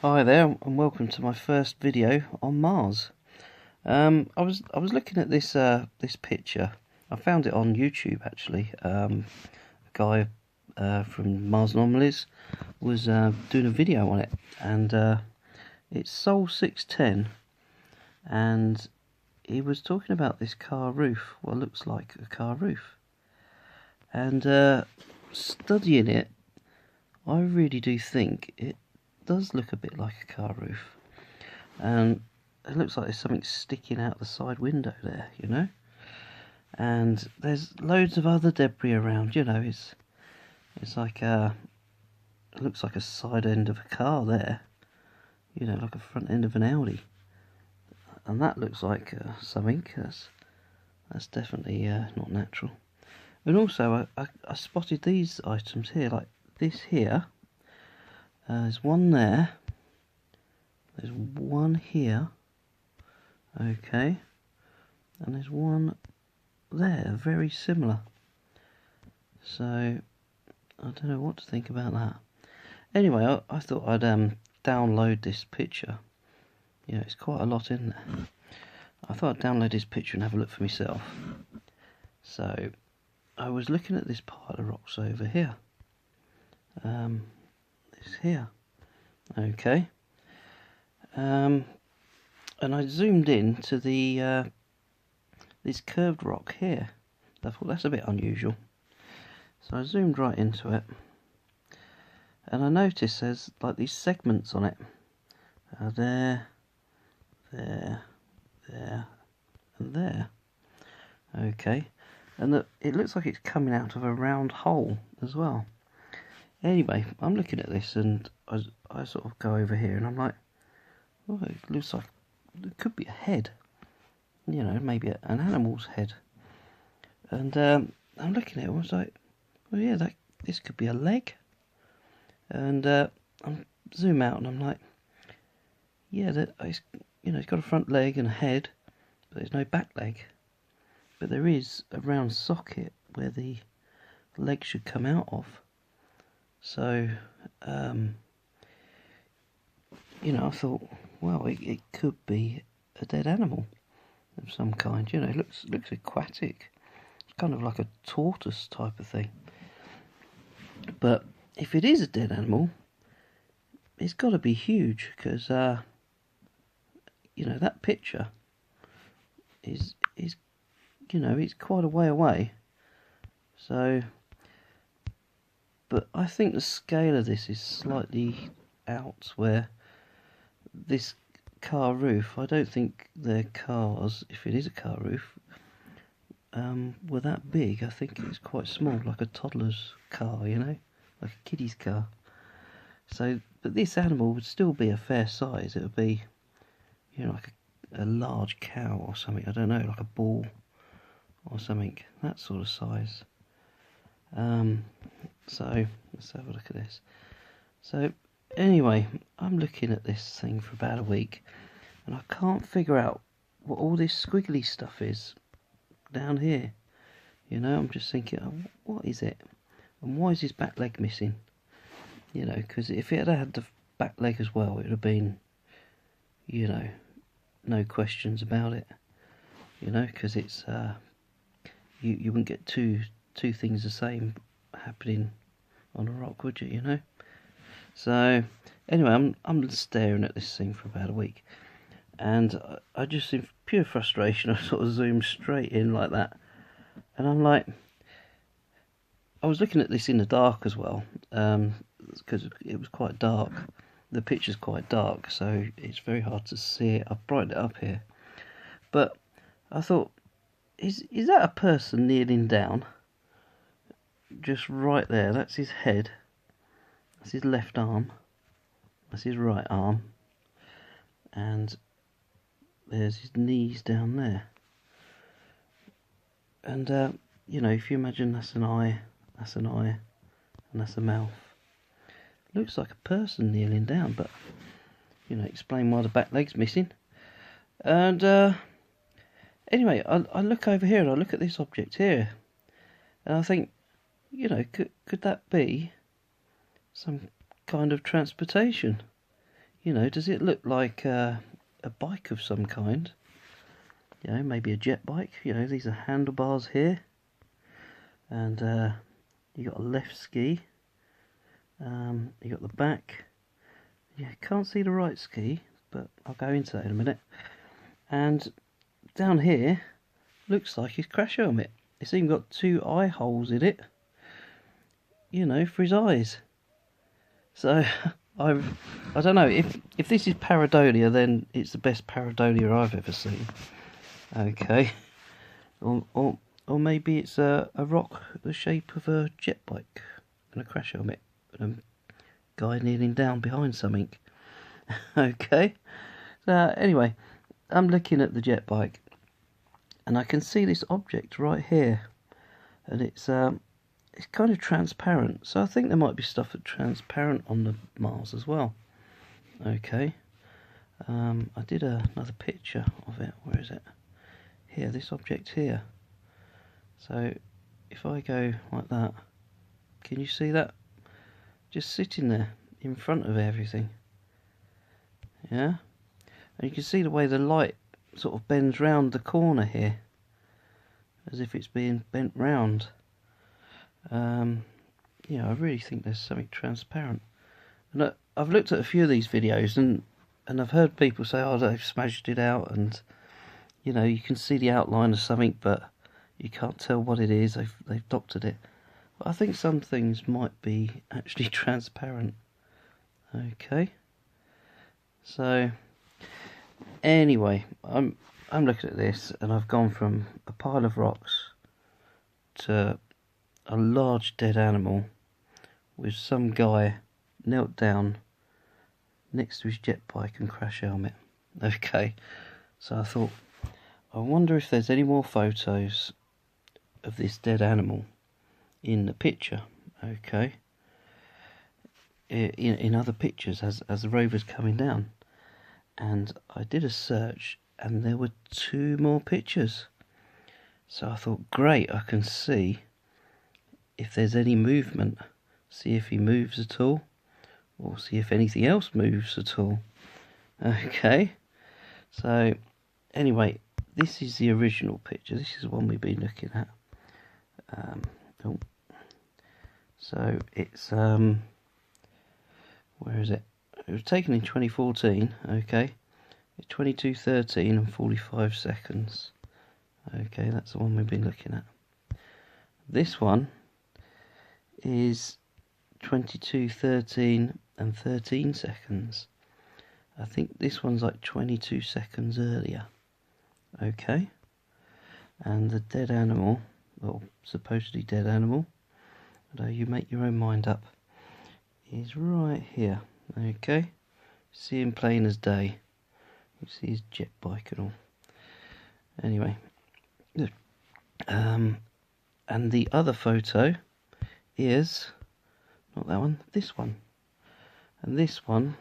Hi there, and welcome to my first video on Mars. I was looking at this picture. I found it on YouTube actually. A guy from Mars Anomalies was doing a video on it, and it's Sol 610, and he was talking about this car roof. What looks like a car roof, and studying it, I really do think it does look a bit like a car roof, and it looks like there's something sticking out the side window there, and there's loads of other debris around. It's like it looks like a side end of a car there, like a front end of an Audi, and that looks like something that's definitely not natural. And also I spotted these items here, like this here. There's one there, there's one here, okay, and there's one there, very similar. So I don't know what to think about that. Anyway, I thought I'd download this picture. It's quite a lot in there. I thought I'd download this picture and have a look for myself. So I was looking at this pile of rocks over here. This here, okay, and I zoomed in to the this curved rock here. I thought that's a bit unusual, so I zoomed right into it, and I noticed there's like these segments on it, there, there, and there, okay, and it looks like it's coming out of a round hole as well. Anyway, I'm looking at this, and I sort of go over here, and I'm like, oh, it looks like it could be a head, maybe an animal's head. And I'm looking at it, and I was like, well, yeah, this could be a leg. And I'm zoom out, and I'm like, yeah, it's got a front leg and a head, but there's no back leg. But there is a round socket where the leg should come out of. So, I thought, well, it could be a dead animal of some kind. It looks aquatic. It's kind of like a tortoise type of thing. But if it is a dead animal, it's got to be huge, because that picture is it's quite a way away. So. But I think the scale of this is slightly out, where this car roof, I don't think their cars, if it is a car roof, were that big. I think it's quite small, like a toddler's car, like a kiddie's car. So, but this animal would still be a fair size. It would be, like a large cow or something, I don't know, like a bull or something, that sort of size. So let's have a look at this. So anyway, I'm looking at this thing for about a week, and I can't figure out what all this squiggly stuff is down here. I'm just thinking, oh, what is it, and why is his back leg missing? Because if it had the back leg as well, it would have been, no questions about it. Because it's you wouldn't get two things the same happening on a rock, would you? So anyway, I'm staring at this thing for about a week, and I just, in pure frustration, I sort of zoomed straight in like that, and I'm like, I was looking at this in the dark as well, because it was quite dark. The picture's quite dark, so it's very hard to see it. I've brightened it up here, but I thought, is that a person kneeling down? Just right there, that's his head, that's his left arm, that's his right arm, and there's his knees down there. And if you imagine that's an eye, and that's a mouth, looks like a person kneeling down, but explain why the back leg's missing. And anyway, I look over here, and I look at this object here, and I think, could that be some kind of transportation? you know, does it look like a bike of some kind? You know, maybe a jet bike. You know, these are handlebars here, and you got a left ski. You got the back. Yeah, can't see the right ski, but I'll go into that in a minute. And down here, looks like his crash helmet. It's even got 2 eye holes in it, you know, for his eyes. So I don't know, if this is pareidolia, then it's the best pareidolia I've ever seen. Okay, or maybe it's a rock the shape of a jet bike and a crash helmet and a guy kneeling down behind something. Okay, so anyway, I'm looking at the jet bike and I can see this object right here, and it's kind of transparent, so I think there might be stuff that's transparent on the Mars as well. Okay, I did another picture of it. Where is it? Here, this object here. So if I go like that, can you see that? Just sitting there in front of everything. Yeah, and you can see the way the light sort of bends round the corner here, as if it's being bent round. Yeah, I really think there's something transparent. And I've looked at a few of these videos, and I've heard people say, oh, they've smashed it out, and you know, you can see the outline of something, but you can't tell what it is. They've doctored it. But I think some things might be actually transparent. Okay. So anyway, I'm looking at this, and I've gone from a pile of rocks to a large dead animal with some guy knelt down next to his jet bike and crash helmet. Okay, so I thought, I wonder if there's any more photos of this dead animal in the picture. Okay, in other pictures as the rover's coming down. And I did a search, and there were 2 more pictures. So I thought, great, I can see if there's any movement, see if he moves at all, or see if anything else moves at all. Okay, so anyway, this is the original picture. This is the one we've been looking at. So it's where is it? It was taken in 2014. Okay, it's 22:13 and 45 seconds. Okay, that's the one we've been looking at. This one is 22:13 and 13 seconds. I think this one's like 22 seconds earlier. Okay, and the dead animal, or supposedly dead animal, although you make your own mind up, is right here. Okay, see him plain as day. You see his jet bike and all. Anyway, and the other photo is not that one, this one, and this one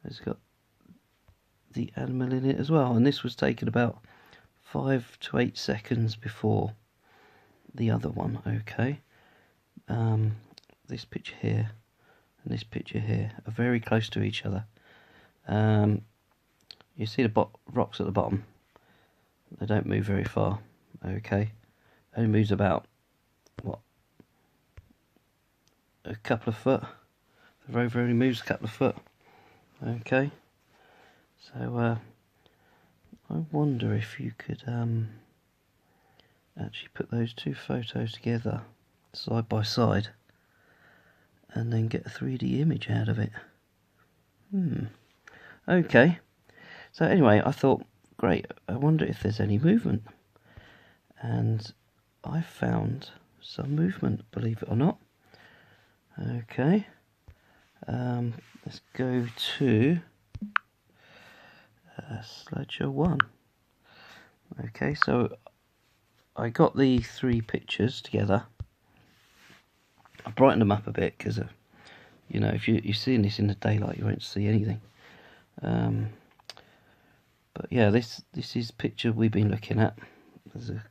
has got the animal in it as well, and this was taken about 5 to 8 seconds before the other one. Okay, this picture here and this picture here are very close to each other. You see the rocks at the bottom, they don't move very far. Okay, only moves about, what, a couple of foot. The rover only moves a couple of foot. Okay, so I wonder if you could actually put those 2 photos together side by side and then get a 3D image out of it. Okay, so anyway, I thought, great, I wonder if there's any movement, and I found some movement, believe it or not. Okay, let's go to slideshow 1. Okay, so I got the 3 pictures together. I brightened them up a bit because, you know, if you're seeing this in the daylight, you won't see anything. But yeah, this is the picture we've been looking at. There's a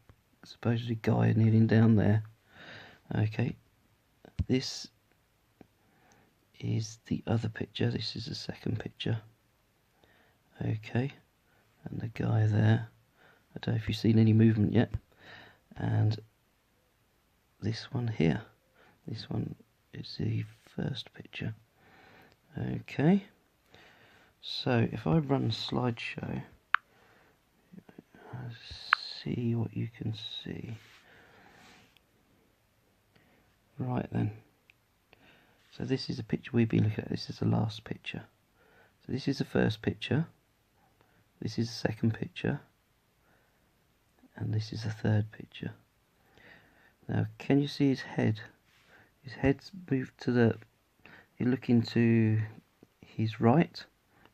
supposedly guy kneeling down there. Okay, this is the other picture. This is the second picture. Okay, and the guy there, I don't know if you've seen any movement yet. And this one here, this one is the first picture. Okay, so if I run slideshow, see what you can see. Right then, so this is a picture we've been looking at. This is the last picture. So this is the first picture, this is the second picture, and this is the third picture. Now, can you see his head? His head's moved to the... You're looking to his right,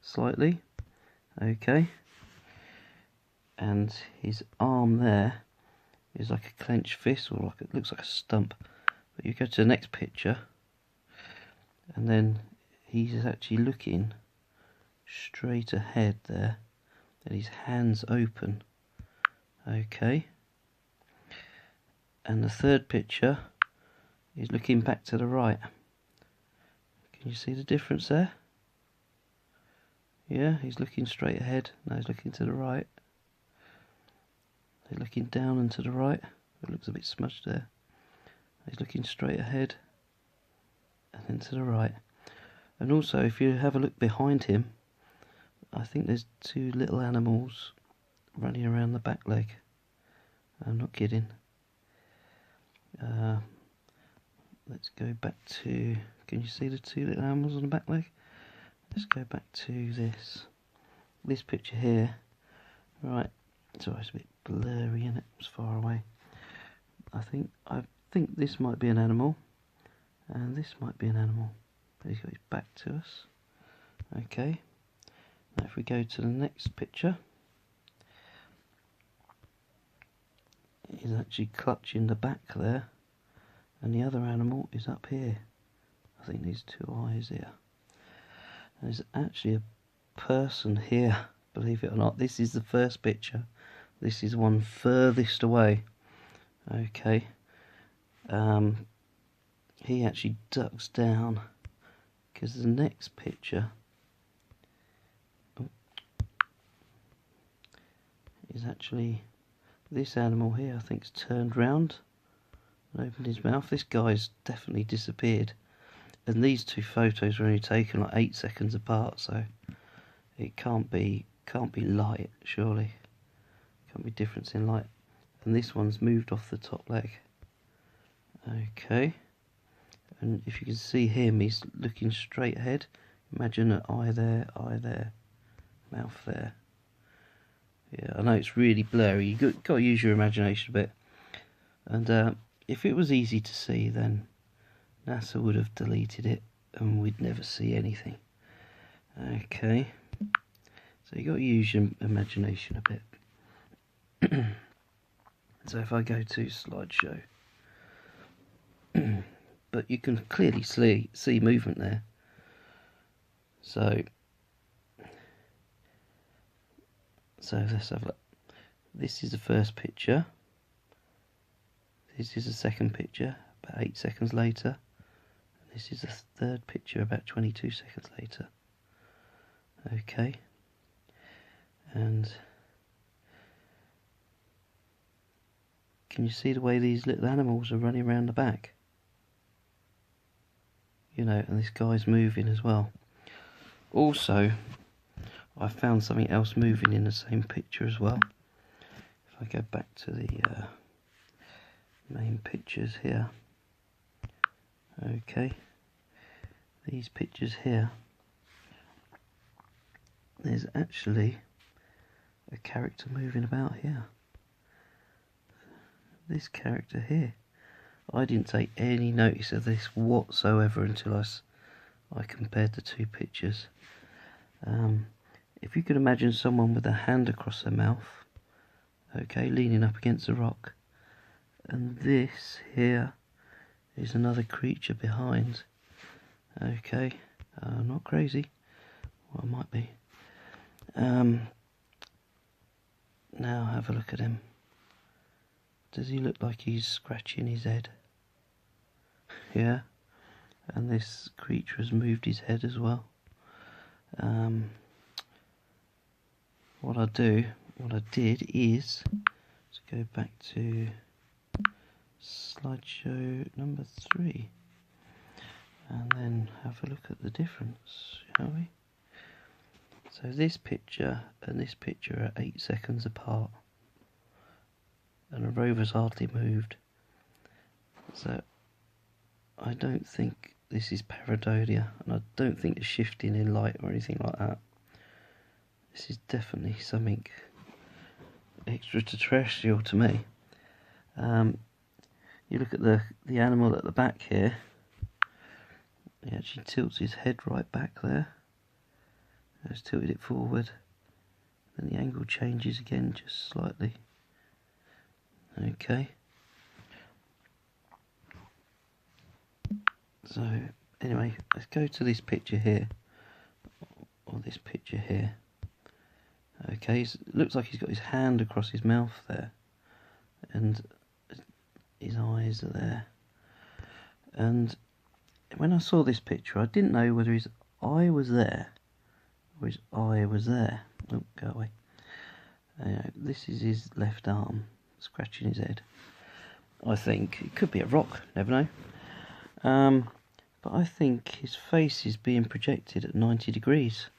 slightly. Okay. And his arm there is like a clenched fist, or like it looks like a stump. But you go to the next picture, and then he's actually looking straight ahead there, and his hands open. Okay. And the third picture is looking back to the right. Can you see the difference there? Yeah, he's looking straight ahead. Now he's looking to the right. He's looking down and to the right. It looks a bit smudged there. He's looking straight ahead and then to the right. And also, if you have a look behind him, I think there's two little animals running around the back leg. I'm not kidding. Let's go back to... Can you see the two little animals on the back leg? Let's go back to this picture here. Right, so it's a bit blurry and it was far away. I think this might be an animal, and this might be an animal. He's got his back to us. Okay. Now if we go to the next picture, he's actually clutching the back there, and the other animal is up here. I think these two eyes here. And there's actually a person here, believe it or not. This is the first picture. This is one furthest away. Okay. He actually ducks down, because the next picture is actually this animal here. I think's turned round and opened his mouth. This guy's definitely disappeared, and these two photos were only taken like 8 seconds apart, so it can't be light, surely. Can't be difference in light. And this one's moved off the top leg. Okay. And if you can see him, he's looking straight ahead. Imagine an eye there, mouth there. Yeah, I know it's really blurry. You've got to use your imagination a bit. And if it was easy to see, then NASA would have deleted it and we'd never see anything. Okay. So you've got to use your imagination a bit. So if I go to slideshow, but you can clearly see movement there. So let's have a look. This is the first picture. This is the second picture, about 8 seconds later. And this is the third picture, about 22 seconds later. Okay. And can you see the way these little animals are running around the back? You know, and this guy's moving as well. Also, I found something else moving in the same picture as well. If I go back to the main pictures here. Okay. These pictures here. There's actually a character moving about here. This character here. I didn't take any notice of this whatsoever until I compared the two pictures. If you could imagine someone with a hand across their mouth, okay, leaning up against a rock, and this here is another creature behind. Okay, not crazy. Well, I might be. Now have a look at him. Does he look like he's scratching his head? Yeah. and this creature has moved his head as well. What I did is to go back to slideshow number 3 and then have a look at the difference, shall we? So this picture and this picture are 8 seconds apart, and the rover's hardly moved. So I don't think this is pareidolia, and I don't think it's shifting in light or anything like that. This is definitely something extraterrestrial to me. You look at the animal at the back here. He actually tilts his head right back there. Just tilted it forward. Then the angle changes again just slightly. Okay. So anyway, let's go to this picture here, or this picture here. Okay, so it looks like he's got his hand across his mouth there, and his eyes are there. And when I saw this picture, I didn't know whether his eye was there or his eye was there. Oh, go away. This is his left arm scratching his head. I think it could be a rock, never know. But I think his face is being projected at 90 degrees.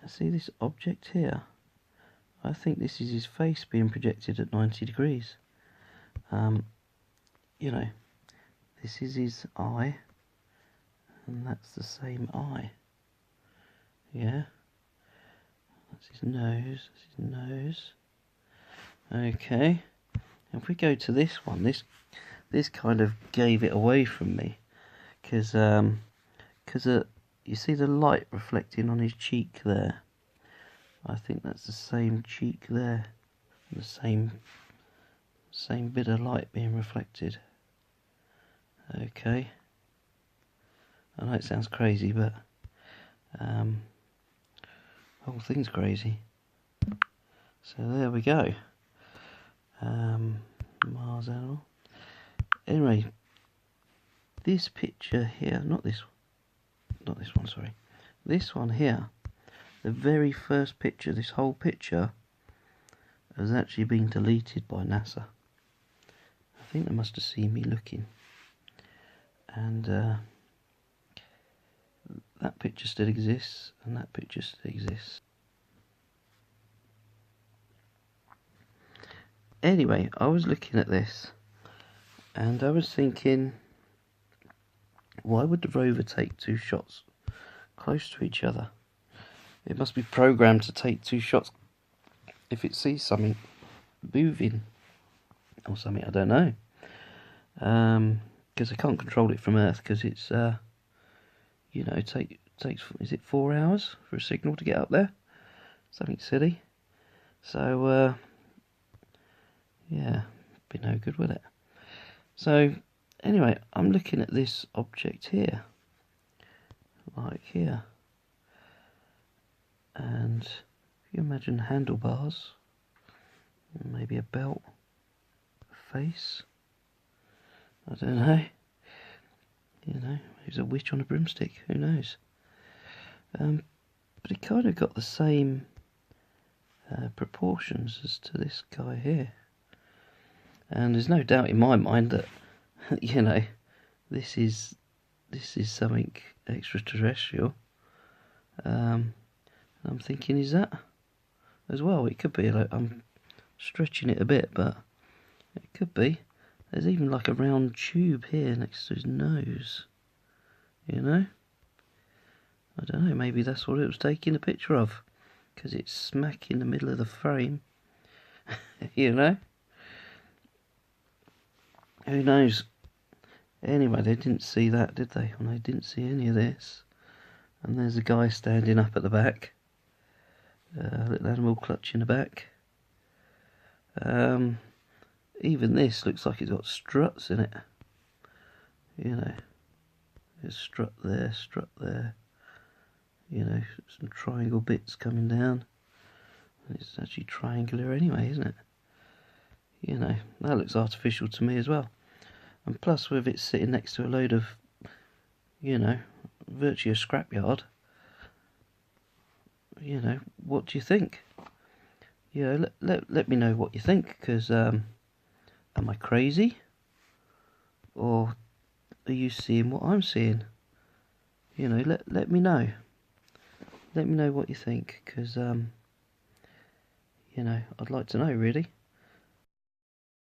See this object here? I think this is his face being projected at 90 degrees. You know, this is his eye, and that's the same eye. Yeah? That's his nose, that's his nose. Okay. If we go to this one, this kind of gave it away from me. Because you see the light reflecting on his cheek there. I think that's the same cheek there, the same bit of light being reflected. Okay. I know it sounds crazy, but the whole thing's crazy. So there we go. Mars animal. Anyway, this picture here, not this one, sorry. This one here, the very first picture, this whole picture, has actually been deleted by NASA. I think they must have seen me looking. And that picture still exists, and that picture still exists. Anyway, I was looking at this, and I was thinking, why would the rover take 2 shots close to each other? It must be programmed to take 2 shots if it sees something moving or something, I don't know. Because I can't control it from Earth, because it's, you know, takes, is it 4 hours for a signal to get up there? Something silly. So, yeah, be no good with it. So, anyway, I'm looking at this object here, like here, and if you imagine handlebars, maybe a belt, a face, I don't know, you know, he's a witch on a broomstick, who knows, but it kind of got the same proportions as to this guy here, and there's no doubt in my mind that you know, this is something extraterrestrial. I'm thinking, is that as well? It could be. Like, I'm stretching it a bit, but it could be. There's even like a round tube here next to his nose. You know? I don't know. Maybe that's what it was taking a picture of, because it's smack in the middle of the frame. You know? Who knows? Anyway, they didn't see that, did they? Well, they didn't see any of this. And there's a guy standing up at the back. A little animal clutching the back. Even this looks like it's got struts in it. You know. There's strut there, you know, some triangle bits coming down. And it's actually triangular anyway, isn't it? You know, that looks artificial to me as well. And plus, with it sitting next to a load of you know, virtually a scrapyard. You know, what do you think? You know, let me know what you think, because am I crazy, or are you seeing what I'm seeing? You know, let me know. Let me know what you think, because you know, I'd like to know, really.